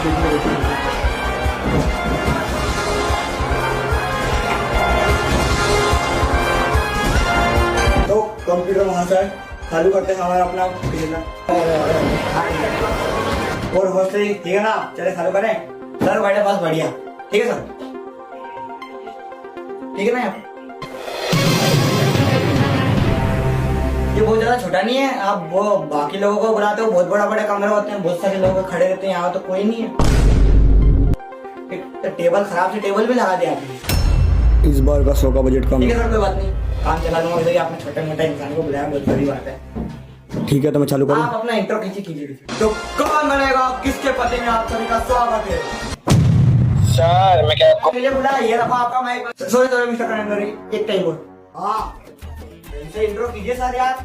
तो कंप्यूटर वहां से चालू करते हैं हमारा अपना और होस्टे ठीक है ना, चले चालू करें सर। बैठे पास बढ़िया, ठीक है सर, ठीक है ना। ये बहुत ज्यादा छोटा नहीं है, आप वो बाकी लोगों को बुलाते हो, बहुत बड़ा बड़े कमरे होते हैं, बहुत सारे लोग खड़े रहते हैं, यहाँ तो कोई नहीं है। तो टेबल खराब से टेबल भी लगा दिया आपने। इस बार का 100 का बजट कम ठीक है है। सर, कोई बात नहीं, काम चला दूंगा। इधर आपने छोटे मोटे इंसान को बुलाया, बहुत बड़ी बात है। ठीक है तो मैं चालू करूँ? आप अपना इंट्रो कीजिए। तो कौन बनेगा किसके पति में आप सभी का स्वागत है। सर मैं क्या आपको मुझे बुला, ये रखो आपका माइक। सॉरी मिस्टर करेंगे, एक टाइम बोल। हाँ, इंट्रो कीजिए सर यार।